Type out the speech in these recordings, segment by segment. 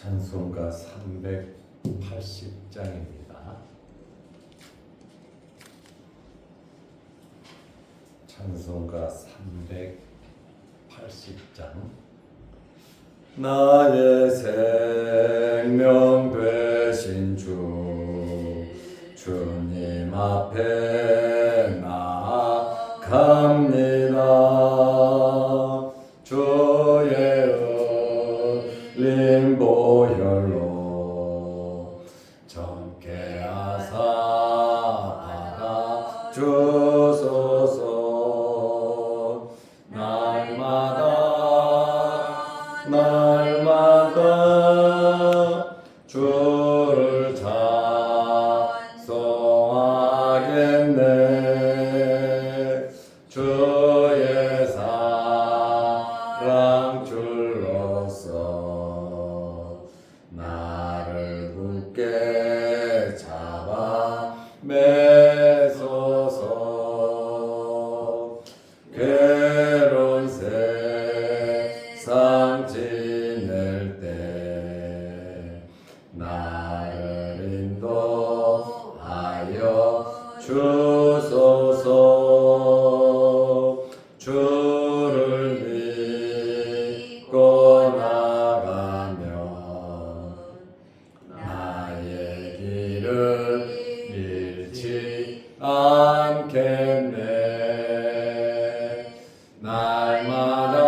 찬송가 380장입니다. 찬송가 380장. 나의 생명 되신 주님 앞에 나아갑니다. 주의 흘린 보혈로 정케 하사 받아 주소서. 날마다 주를 찬송하겠네. 주의 사랑 줄로서 나를 굳게 잡아 매소서. 괴로운 세상 지낼 때 나를 인도하여 주소서. 주를 믿고 나가면 나의 길을 잃지 않겠네. 날마다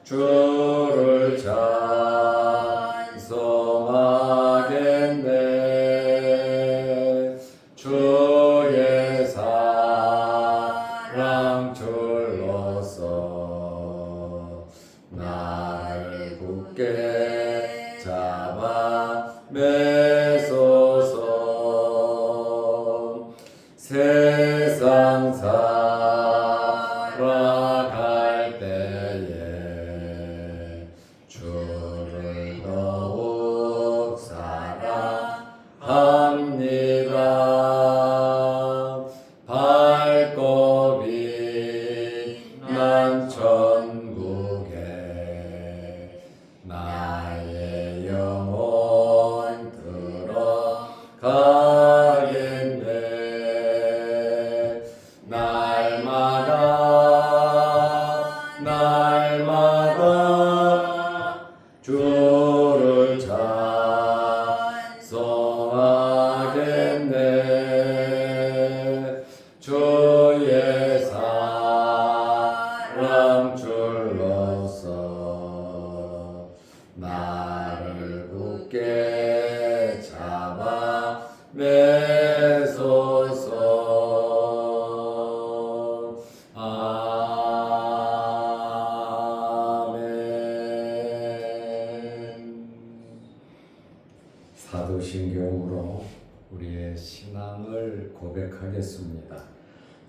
주를 찬송하겠네. 주의 사랑 줄로서 나를 굳게 잡아 매소서. 세상 살아갈 때에 주를 더욱 사랑합니다. 밝고 빛난 천국에 나의 영혼 들어가겠네. 날마다 주를 찬송하겠네. 주의 사랑 줄로서 나를 굳게 잡아 매소서. 사도신경으로 우리의 신앙을 고백하겠습니다.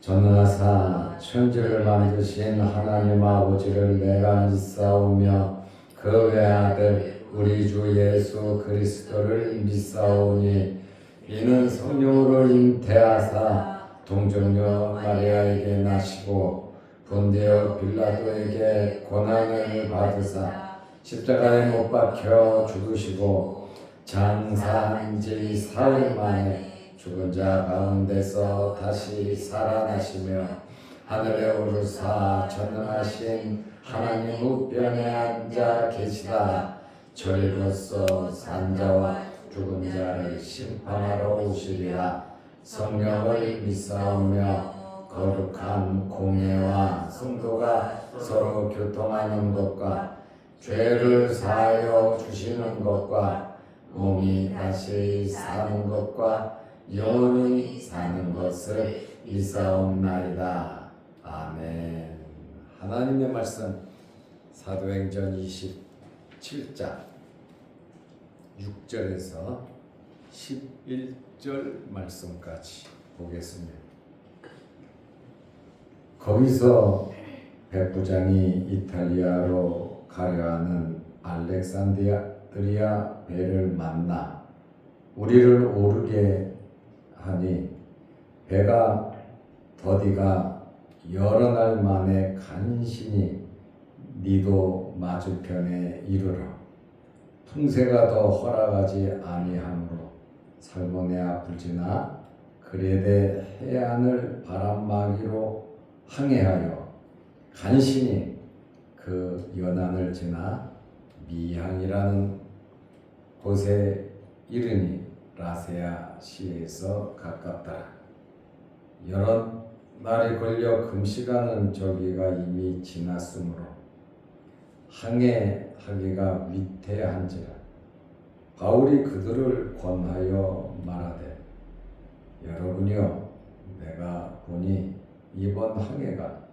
전능하사 천지를 만드신 하나님 아버지를 내가 믿사오며 그 외아들 우리 주 예수 그리스도를 믿사오니 이는 성령으로 잉태하사 동정녀 마리아에게 나시고 본디오 빌라도에게 고난을 받으사 십자가에 못 박혀 죽으시고 장사한 지 사흘 만에 죽은 자 가운데서 다시 살아나시며 하늘에 오르사 전능하신 하나님 우편에 앉아 계시다. 저리로서 산 자와 죽은 자를 심판하러 오시리라. 성령을 믿사오며 거룩한 공예와 성도가 서로 교통하는 것과 죄를 사하여 주시는 것과 몸이 다시 사는 것과 영원히 사는 것을 믿사옵나이다. 아멘. 하나님의 말씀 사도행전 27장 6절에서 11절 말씀까지 보겠습니다. 거기서 백부장이 이탈리아로 가려하는 알렉산드리아 배를 만나 우리를 오르게 하니 배가 더디가 여러 날 만에 간신히 니도 맞은편에 이르러 풍세가 더 허락하지 아니하므로 살모네아 불지나 그레데 해안을 바람막이로 항해하여 간신히 그 연안을 지나 미향이라는 곳에 이르니 라세아 시에서 가깝더라. 여러 날이 걸려 금시가는 저기가 이미 지났으므로 항해하기가 위태한지라. 바울이 그들을 권하여 말하되 여러분이여 내가 보니 이번 항해가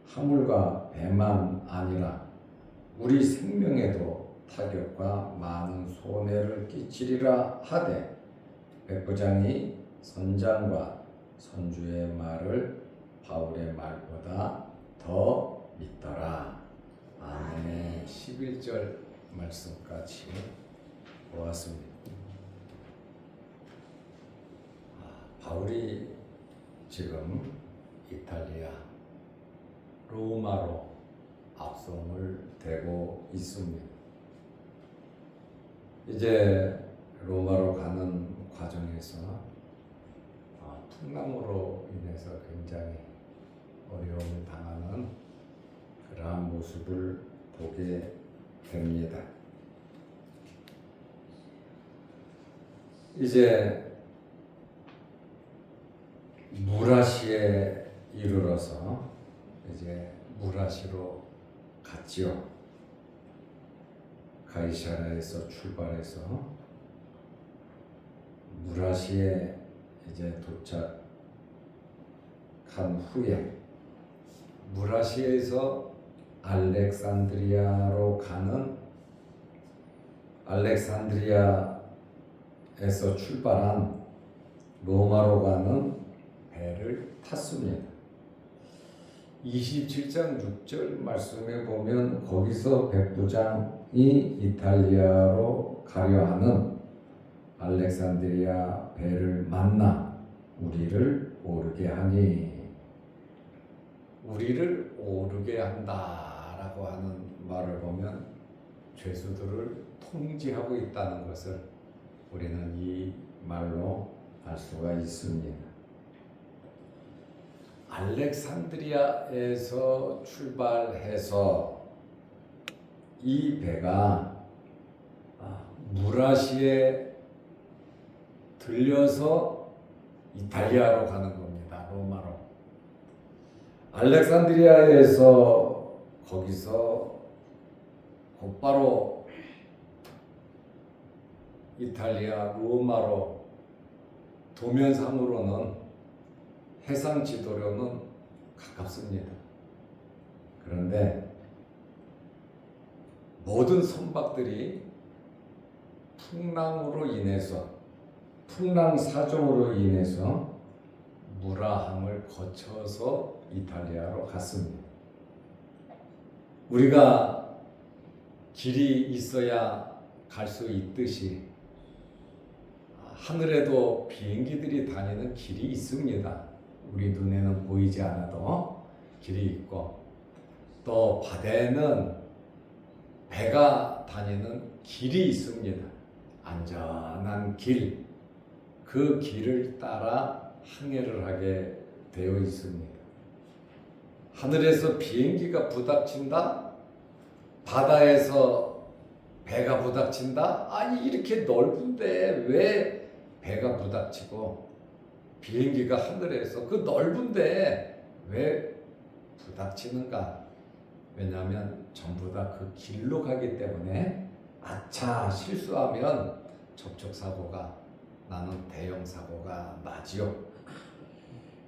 화물과 배만 아니라 우리 생명에도 타격과 많은 손해를 끼치리라 하되 백부장이 선장과 선주의 말을 바울의 말보다 더 믿더라. 아멘. 11절 말씀까지 보았습니다. 바울이 지금 이탈리아 로마로 앞송을 대고 있습니다. 이제 로마로 가는 과정에서 풍랑으로 인해서 굉장히 어려움을 당하는 그러한 모습을 보게 됩니다. 이제 무라시에 이르러서 이제 무라시로 갔지요. 가이사랴에서 출발해서 무라시에 이제 도착한 후에 무라시에서 알렉산드리아로 가는 알렉산드리아에서 출발한 로마로 가는 배를 탔습니다. 27장 6절 말씀에 보면 거기서 백부장이 이탈리아로 가려 하는 알렉산드리아 배를 만나 우리를 오르게 하니, 우리를 오르게 한다라고 하는 말을 보면 죄수들을 통제하고 있다는 것을 우리는 이 말로 알 수가 있습니다. 알렉산드리아에서 출발해서 이 배가 무라시에 들려서 이탈리아로 가는 겁니다. 로마로. 알렉산드리아에서 거기서 곧바로 이탈리아 로마로 도면상으로는 해상 지도로는 가깝습니다. 그런데 모든 선박들이 풍랑으로 인해서, 풍랑 사정으로 인해서 무라항을 거쳐서 이탈리아로 갔습니다. 우리가 길이 있어야 갈 수 있듯이 하늘에도 비행기들이 다니는 길이 있습니다. 우리 눈에는 보이지 않아도 길이 있고, 또 바다에는 배가 다니는 길이 있습니다. 안전한 길, 그 길을 따라 항해를 하게 되어 있습니다. 하늘에서 비행기가 부닥친다? 바다에서 배가 부닥친다? 아니, 이렇게 넓은데 왜 배가 부닥치고 비행기가 하늘에서 그 넓은데 왜 부닥치는가? 왜냐하면 전부 다 그 길로 가기 때문에 아차 실수하면 접촉사고가 나는 대형 사고가 나지요.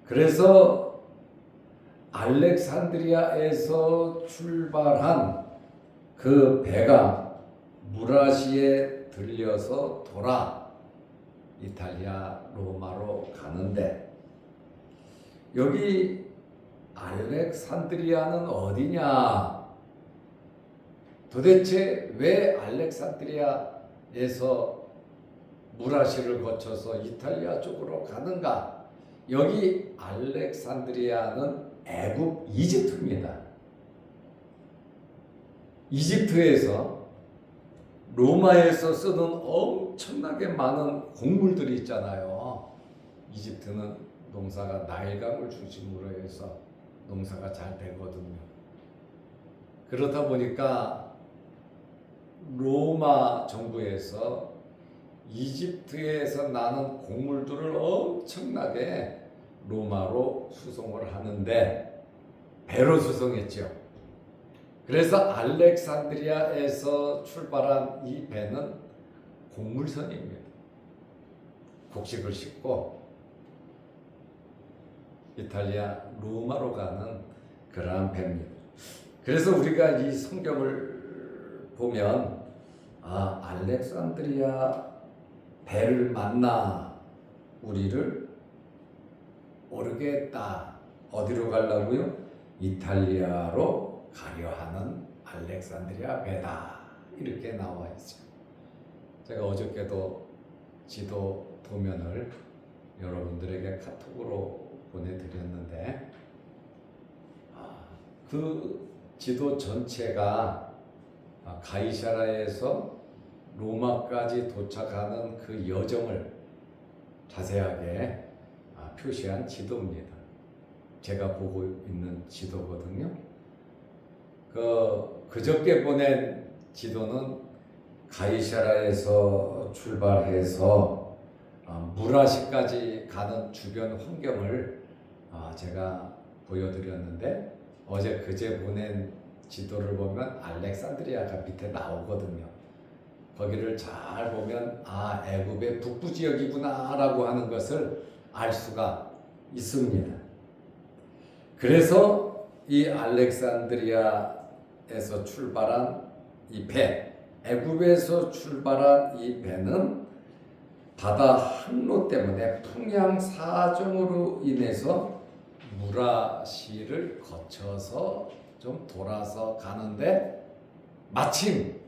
그래서 알렉산드리아에서 출발한 그 배가 무라시에 들려서 돌아 이탈리아 로마로 가는데, 여기 알렉산드리아는 어디냐? 도대체 왜 알렉산드리아에서 무라시를 거쳐서 이탈리아 쪽으로 가는가? 여기 알렉산드리아는 애굽 이집트입니다. 이집트에서 로마에서 쓰는 엄청나게 많은 곡물들이 있잖아요. 이집트는 농사가 나일강을 중심으로 해서 농사가 잘 되거든요. 그렇다 보니까 로마 정부에서 이집트에서 나는 곡물들을 엄청나게 로마로 수송을 하는데 배로 수송했죠. 그래서 알렉산드리아에서 출발한 이 배는 곡물선입니다. 곡식을 싣고 이탈리아 로마로 가는 그러한 배입니다. 그래서 우리가 이 성경을 보면 알렉산드리아 배를 만나 우리를 오르게 했다. 어디로 가려고요? 이탈리아로 가려 하는 알렉산드리아 배다. 이렇게 나와 있어요. 제가 어저께도 지도 도면을 여러분들에게 카톡으로 보내드렸는데 그 지도 전체가 가이사라에서 로마까지 도착하는 그 여정을 자세하게 표시한 지도입니다. 제가 보고 있는 지도거든요. 그저께 보낸 지도는 가이사라에서 출발해서 무라시까지 가는 주변 환경을 제가 보여드렸는데 그제 보낸 지도를 보면 알렉산드리아가 밑에 나오거든요. 거기를 잘 보면 애굽의 북부 지역이구나 라고 하는 것을 알 수가 있습니다. 그래서 이 알렉산드리아에서 출발한 이 배, 애굽에서 출발한 이 배는 바다 항로 때문에 풍향 사정으로 인해서 무라시를 거쳐서 좀 돌아서 가는데 마침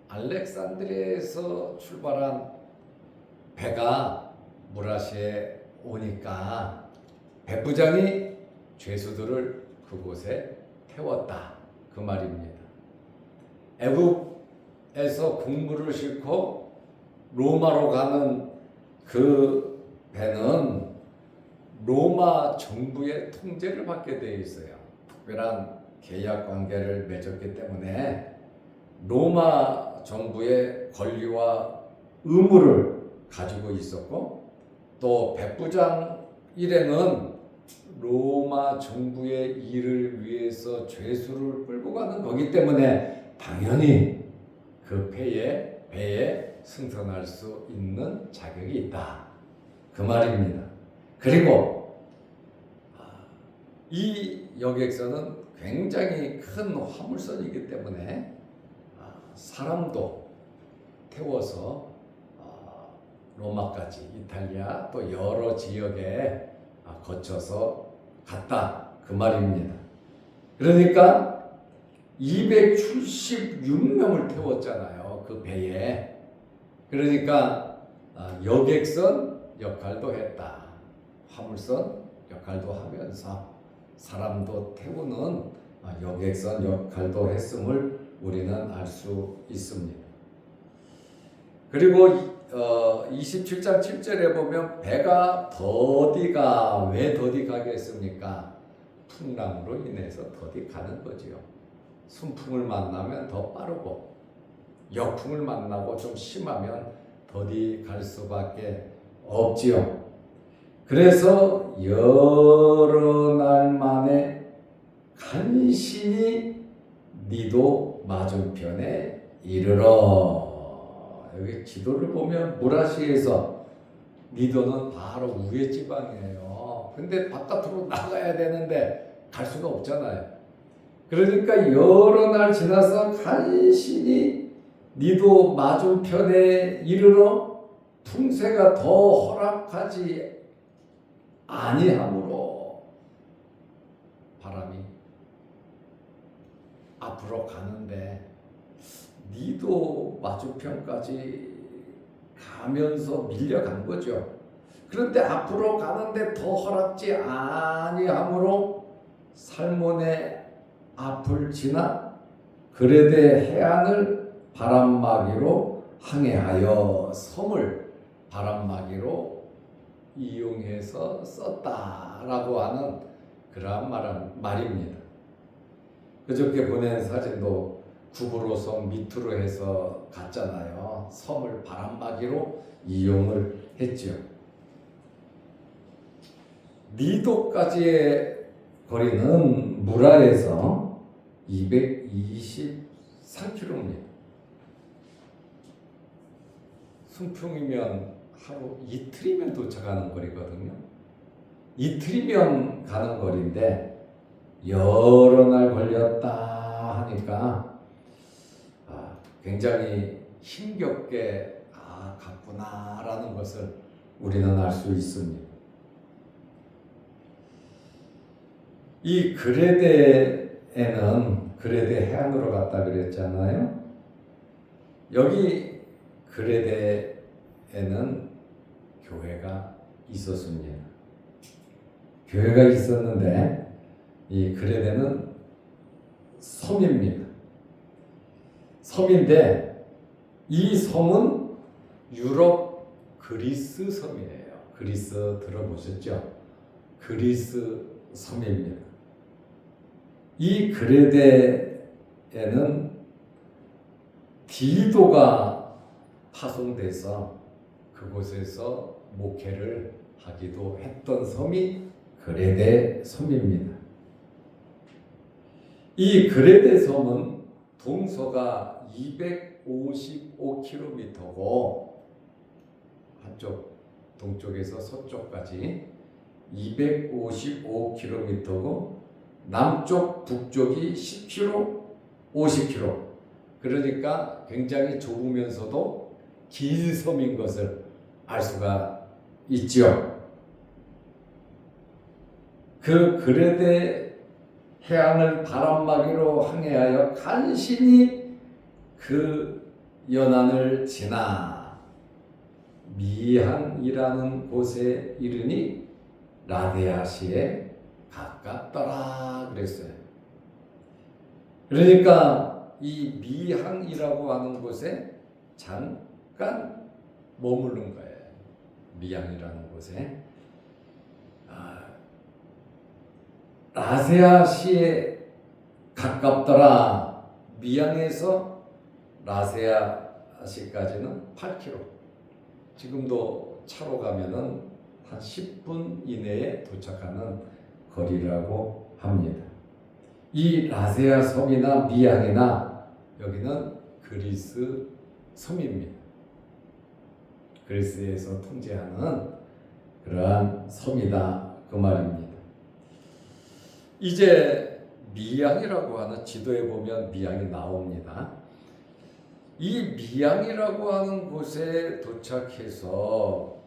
알렉산드리아에서 출발한 배가 무라시에 오니까 배부장이 죄수들을 그곳에 태웠다. 그 말입니다. 애굽에서 곡물을 싣고 로마로 가는 그 배는 로마 정부의 통제를 받게 되어 있어요. 특별한 계약 관계를 맺었기 때문에 로마 정부의 권리와 의무를 가지고 있었고 또 백부장 일행은 로마 정부의 일을 위해서 죄수를 끌고 가는 거기 때문에 당연히 그 배에 승선할 수 있는 자격이 있다. 그 말입니다. 그리고 이 여객선은 굉장히 큰 화물선이기 때문에 사람도 태워서 로마까지 이탈리아 또 여러 지역에 거쳐서 갔다. 그 말입니다. 그러니까 276명을 태웠잖아요. 그 배에. 그러니까 여객선 역할도 했다. 화물선 역할도 하면서 사람도 태우는 여객선 역할도 했음을 우리는 알 수 있습니다. 그리고 27장 7절에 보면 배가 왜 더디 가겠습니까? 풍랑으로 인해서 더디 가는 거지요. 순풍을 만나면 더 빠르고 역풍을 만나고 좀 심하면 더디 갈 수밖에 없지요. 그래서 여러 날 만에 간신히 니도 맞은편에 이르러. 여기 지도를 보면 무라시에서 니도는 바로 위에 지방이에요. 근데 바깥으로 나가야 되는데 갈 수가 없잖아요. 그러니까 여러 날 지나서 간신히 니도 맞은편에 이르러 풍세가 더 허락하지 아니하므로 바람이 앞으로 가는데 니도 맞은편까지 가면서 밀려간 거죠. 그런데 앞으로 가는데 더 허락지 아니하므로 살몬의 앞을 지나 그 그레데 해안을 바람막이로 항해하여 섬을 바람막이로 이용해서 썼다라고 하는 그러한 말입니다. 그저께 보낸 사진도 구부로 섬 밑으로 해서 갔잖아요. 섬을 바람막이로 이용을 했죠. 리도까지의 거리는 무라에서 223km입니다. 순풍이면 하루 이틀이면 도착하는 거리거든요. 이틀이면 가는 거리인데 여러 날 걸렸다 하니까 굉장히 힘겹게 갔구나라는 것을 우리는 알 수 있습니다. 이 그레데에는 그레데 해안으로 갔다 그랬잖아요. 여기 그레데에는 교회가 있었습니다. 교회가 있었는데 이 그레데는 섬입니다. 섬인데 이 섬은 유럽 그리스 섬이에요. 그리스 들어보셨죠? 그리스 섬입니다. 이 그레데에는 디도가 파송돼서 그곳에서 목회를 하기도 했던 섬이 그레데 섬입니다. 이 그레데 섬은 동서가 255km고 한쪽 동쪽에서 서쪽까지 255km고 남쪽 북쪽이 10km, 50km. 그러니까 굉장히 좁으면서도 긴 섬인 것을 알 수가 있죠. 그 그레데 해안을 바람막이로 항해하여 간신히 그 연안을 지나 미항이라는 곳에 이르니 라데아시에 가깝더라 그랬어요. 그러니까 이 미항이라고 하는 곳에 잠깐 머무른 거예요. 미항이라는 곳에. 라세아시에 가깝더라. 미항에서 라세아시까지는 8km. 지금도 차로 가면은 한 10분 이내에 도착하는 거리라고 합니다. 이 라세아 섬이나 미항이나 여기는 그리스 섬입니다. 그리스에서 통제하는 그러한 섬이다 그 말입니다. 이제 미항이라고 하는 지도에 보면 미항이 나옵니다. 이 미항이라고 하는 곳에 도착해서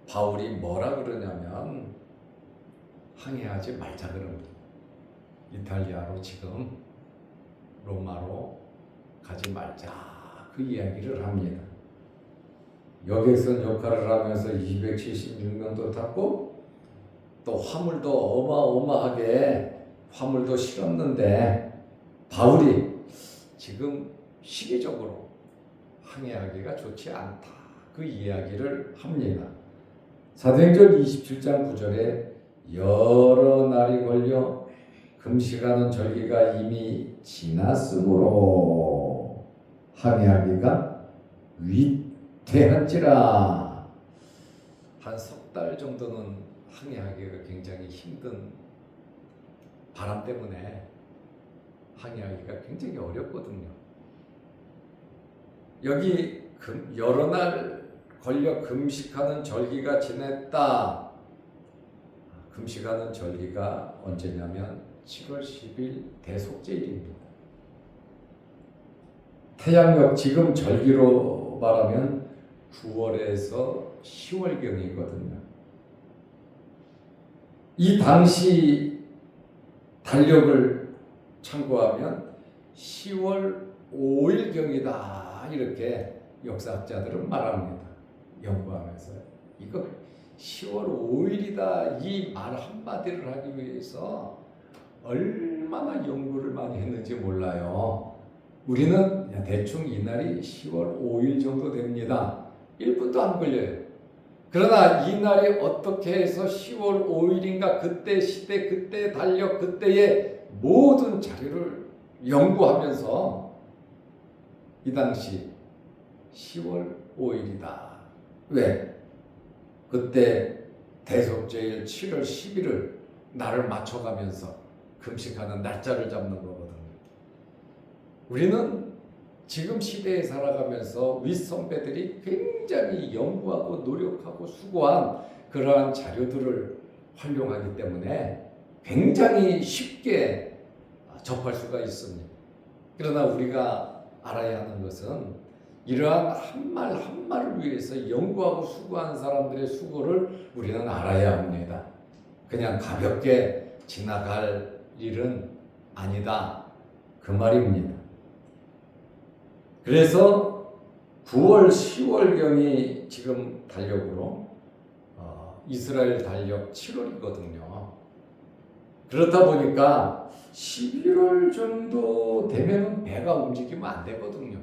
바울이 뭐라 그러냐면 항해하지 말자 그럽니다. 이탈리아로 지금 로마로 가지 말자 그 이야기를 합니다. 여객선 역할을 하면서 276년도 탔고 또 화물도 어마어마하게 화물도 실었는데 바울이 지금 시기적으로 항해하기가 좋지 않다 그 이야기를 합니다. 사도행전 27장 9절에 여러 날이 걸려 금식하는 절기가 이미 지났으므로 항해하기가 위태한지라. 한 석 달 정도는 항해하기가 굉장히 힘든 바람 때문에 항해하기가 굉장히 어렵거든요. 여기 여러 날 걸려 금식하는 절기가 지냈다. 금식하는 절기가 언제냐면 7월 10일 대속제일입니다. 태양력 지금 절기로 말하면 9월에서 10월경이거든요. 이 당시 달력을 참고하면 10월 5일경이다 이렇게 역사학자들은 말합니다. 연구하면서 이거 10월 5일이다 이 말 한마디를 하기 위해서 얼마나 연구를 많이 했는지 몰라요. 우리는 대충 이날이 10월 5일 정도 됩니다. 1분도 안 걸려요. 그러나 이날이 어떻게 해서 10월 5일인가 그때 시대, 그때 달력, 그때의 모든 자료를 연구하면서 이 당시 10월 5일이다. 왜? 그때 대속제일 7월 10일을 날을 맞춰가면서 금식하는 날짜를 잡는 거거든요. 우리는 지금 시대에 살아가면서 윗선배들이 굉장히 연구하고 노력하고 수고한 그러한 자료들을 활용하기 때문에 굉장히 쉽게 접할 수가 있습니다. 그러나 우리가 알아야 하는 것은 이러한 한 말 한 말을 위해서 연구하고 수고한 사람들의 수고를 우리는 알아야 합니다. 그냥 가볍게 지나갈 일은 아니다. 그 말입니다. 그래서 9월, 10월경이 지금 달력으로 이스라엘 달력 7월이거든요. 그렇다 보니까 11월 정도 되면 배가 움직이면 안 되거든요.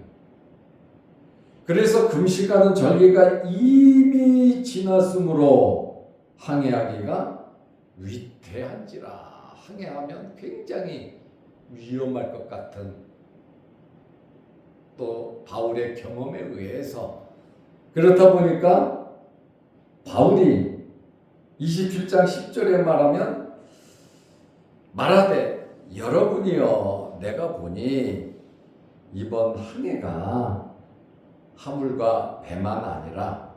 그래서 금식하는 절기가 이미 지났으므로 항해하기가 위태한지라. 항해하면 굉장히 위험할 것 같은, 또 바울의 경험에 의해서 그렇다 보니까 바울이 27장 10절에 말하되 여러분이여 내가 보니 이번 항해가 화물과 배만 아니라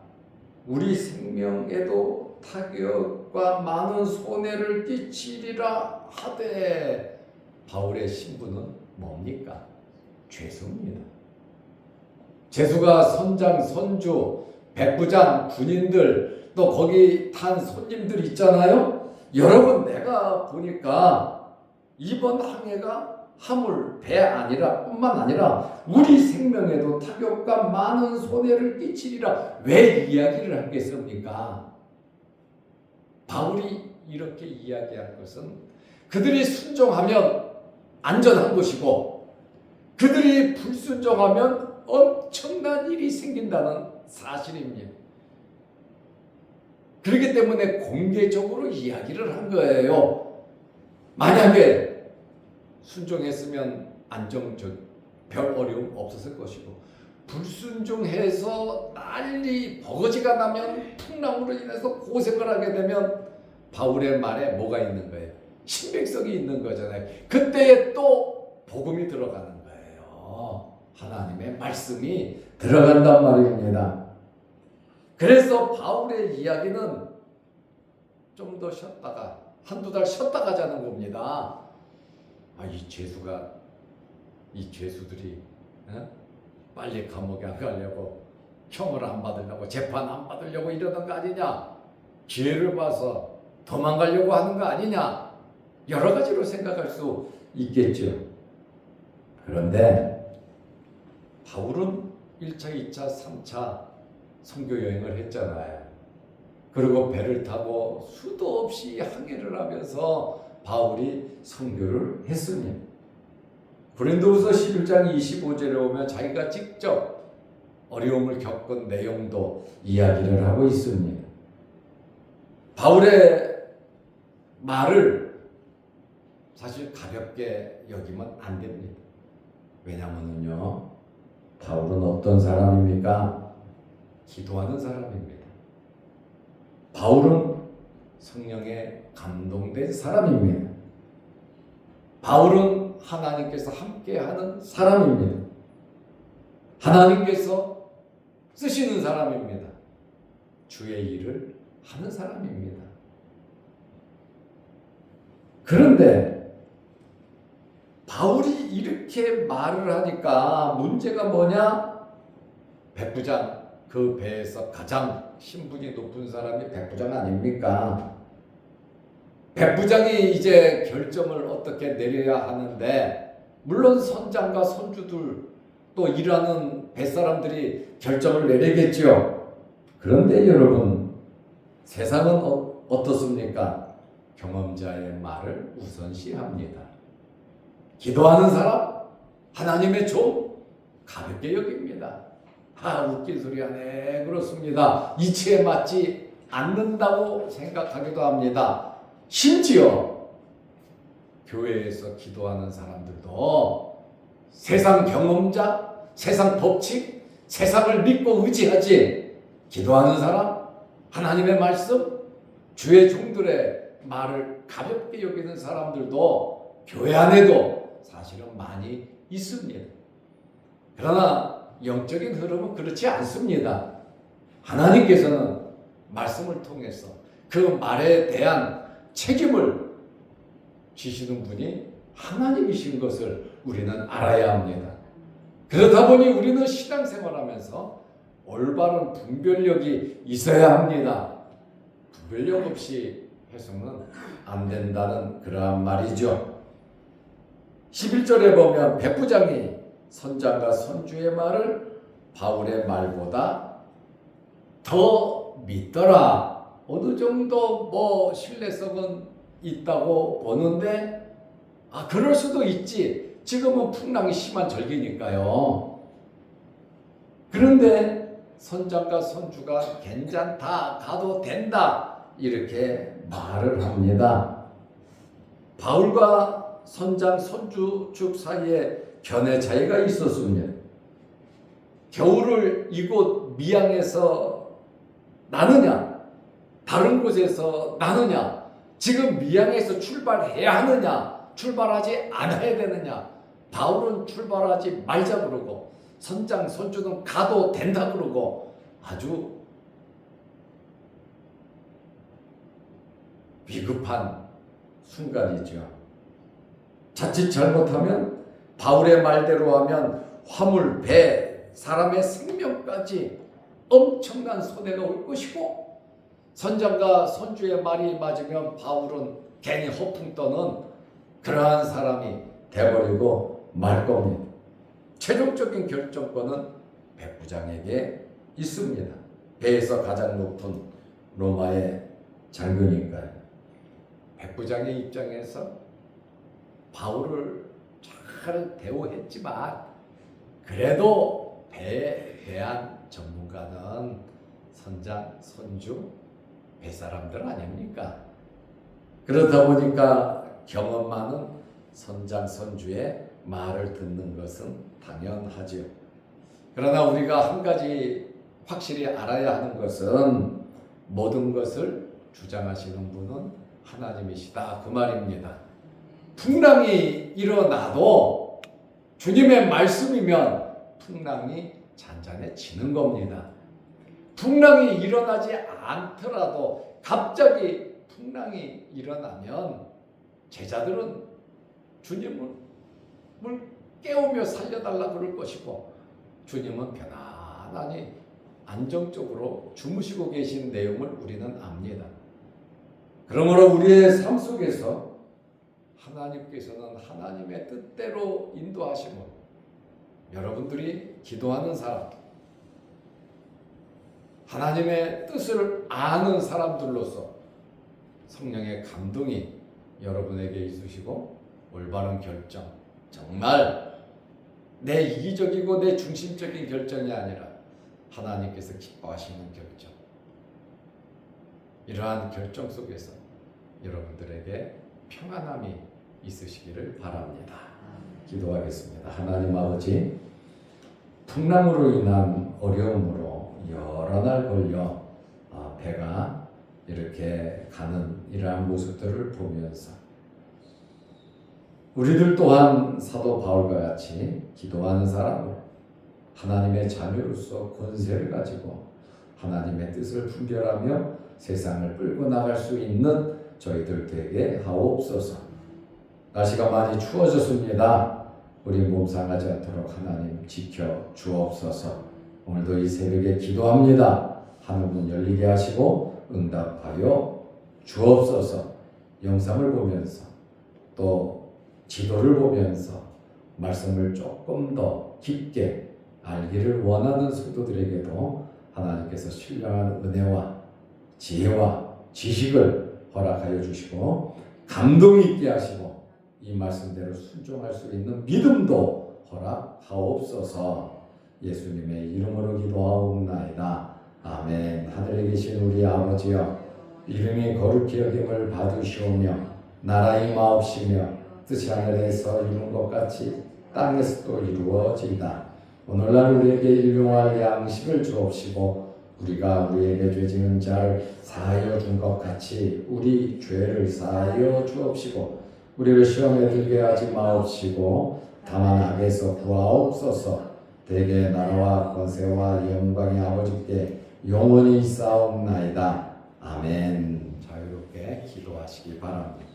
우리 생명에도 타격과 많은 손해를 끼치리라 하되, 바울의 신분은 뭡니까? 죄수입니다. 죄수가 선장, 선주, 백부장, 군인들, 또 거기 탄 손님들 있잖아요. 여러분, 내가 보니까 이번 항해가 화물, 배 아니라 뿐만 아니라 우리 생명에도 타격과 많은 손해를 끼치리라. 왜 이야기를 하겠습니까? 바울이 이렇게 이야기할 것은 그들이 순종하면 안전한 것이고 그들이 불순종하면 엄청난 일이 생긴다는 사실입니다. 그렇기 때문에 공개적으로 이야기를 한 거예요. 만약에 순종했으면 별 어려움 없었을 것이고, 불순종해서 난리 버거지가 나면, 풍랑으로 인해서 고생을 하게 되면 바울의 말에 뭐가 있는 거예요? 신빙성이 있는 거잖아요. 그때에 또 복음이 들어가는 거예요. 하나님의 말씀이 들어간단 말입니다. 그래서 바울의 이야기는 좀 더 쉬었다가, 한두 달 쉬었다 가자는 겁니다. 이 죄수들이 빨리 감옥에 안 가려고, 형을 안 받으려고, 재판 안 받으려고 이러는 거 아니냐? 기회를 봐서 도망가려고 하는 거 아니냐? 여러 가지로 생각할 수 있겠죠. 그런데 바울은 1차, 2차, 3차 선교 여행을 했잖아요. 그리고 배를 타고 수도 없이 항해를 하면서 바울이 선교를 했습니다. 고린도후서 11장 25절에 보면 자기가 직접 어려움을 겪은 내용도 이야기를 하고 있습니다. 바울의 말을 사실 가볍게 여기면 안 됩니다. 왜냐하면요, 바울은 어떤 사람입니까? 기도하는 사람입니다. 바울은 성령에 감동된 사람입니다. 바울은 하나님께서 함께하는 사람입니다. 하나님께서 쓰시는 사람입니다. 주의 일을 하는 사람입니다. 그런데 바울이 이렇게 말을 하니까 문제가 뭐냐? 백부장, 그 배에서 가장 신분이 높은 사람이 백부장 아닙니까? 백부장이 이제 결정을 어떻게 내려야 하는데, 물론 선장과 선주들 또 일하는 뱃사람들이 결정을 내리겠죠. 그런데 여러분, 세상은 어떻습니까? 경험자의 말을 우선시합니다. 기도하는 사람 하나님의 종 가볍게 여깁니다. 웃긴 소리 하네. 그렇습니다. 이치에 맞지 않는다고 생각하기도 합니다. 심지어 교회에서 기도하는 사람들도 세상 경험자, 세상 법칙, 세상을 믿고 의지하지, 기도하는 사람, 하나님의 말씀, 주의 종들의 말을 가볍게 여기는 사람들도 교회 안에도 사실은 많이 있습니다. 그러나 영적인 흐름은 그렇지 않습니다. 하나님께서는 말씀을 통해서 그 말에 대한 책임을 지시는 분이 하나님이신 것을 우리는 알아야 합니다. 그렇다 보니 우리는 신앙생활하면서 올바른 분별력이 있어야 합니다. 분별력 없이 해서는 안 된다는 그러한 말이죠. 11절에 보면 백부장이 선장과 선주의 말을 바울의 말보다 더 믿더라. 어느 정도 신뢰성은 있다고 보는데 그럴 수도 있지. 지금은 풍랑이 심한 절기니까요. 그런데 선장과 선주가 괜찮다, 가도 된다, 이렇게 말을 합니다. 바울과 선장, 선주 즉 사이에 견해 차이가 있었습니다. 겨울을 이곳 미양에서 나느냐, 다른 곳에서 나느냐, 지금 미양에서 출발해야 하느냐, 출발하지 않아야 되느냐. 바울은 출발하지 말자 그러고 선장, 선주는 가도 된다 그러고 아주 위급한 순간이죠. 자칫 잘못하면 바울의 말대로 하면 화물, 배, 사람의 생명까지 엄청난 손해가 올 것이고, 선장과 선주의 말이 맞으면 바울은 괜히 허풍 떠는 그러한 사람이 되어버리고 말 겁니다. 최종적인 결정권은 백부장에게 있습니다. 배에서 가장 높은 로마의 장교니까요. 백부장의 입장에서 바울을 잘 대우했지만 그래도 배에 대한 전문가는 선장, 선주, 배사람들 아닙니까? 그렇다 보니까 경험 많은 선장, 선주의 말을 듣는 것은 당연하지요. 그러나 우리가 한 가지 확실히 알아야 하는 것은 모든 것을 주장하시는 분은 하나님이시다, 그 말입니다. 풍랑이 일어나도 주님의 말씀이면 풍랑이 잔잔해지는 겁니다. 풍랑이 일어나지 않더라도 갑자기 풍랑이 일어나면 제자들은 주님을 깨우며 살려달라 그럴 것이고, 주님은 편안하니 안정적으로 주무시고 계신 내용을 우리는 압니다. 그러므로 우리의 삶 속에서 하나님께서는 하나님의 뜻대로 인도하심을, 여러분들이 기도하는 사람, 하나님의 뜻을 아는 사람들로서 성령의 감동이 여러분에게 있으시고 올바른 결정, 정말 내 이기적이고 내 중심적인 결정이 아니라 하나님께서 기뻐하시는 결정, 이러한 결정 속에서 여러분들에게 평안함이 있으시기를 바랍니다. 기도하겠습니다. 하나님 아버지, 풍랑으로 인한 어려움으로 여러 날 걸려 배가 이렇게 가는 이러한 모습들을 보면서 우리들 또한 사도 바울과 같이 기도하는 사람으로 하나님의 자녀로서 권세를 가지고 하나님의 뜻을 분별하며 세상을 끌고 나갈 수 있는 저희들 되게 하옵소서. 날씨가 많이 추워졌습니다. 우리 몸 상하지 않도록 하나님 지켜 주옵소서. 오늘도 이 새벽에 기도합니다. 하늘문 열리게 하시고 응답하여 주옵소서. 영상을 보면서 또 지도를 보면서 말씀을 조금 더 깊게 알기를 원하는 성도들에게도 하나님께서 신령한 은혜와 지혜와 지식을 허락하여 주시고 감동 있게 하시고 이 말씀대로 순종할 수 있는 믿음도 허락하옵소서. 예수님의 이름으로 기도하옵나이다. 아멘. 하늘에 계신 우리 아버지여, 이름이 거룩히 여김을 받으시오며 나라 임하옵시며 뜻이 하늘에서 이룬 것 같이 땅에서도 이루어지이다. 오늘날 우리에게 일용할 양식을 주옵시고 우리가 우리에게 죄 지은 자를 사하여 준 것 같이 우리 죄를 사하여 주옵시고 우리를 시험에 들게 하지 마옵시고 다만 악에서 구하옵소서. 대개 나라와 권세와 영광이 아버지께 영원히 있사옵나이다. 아멘. 자유롭게 기도하시기 바랍니다.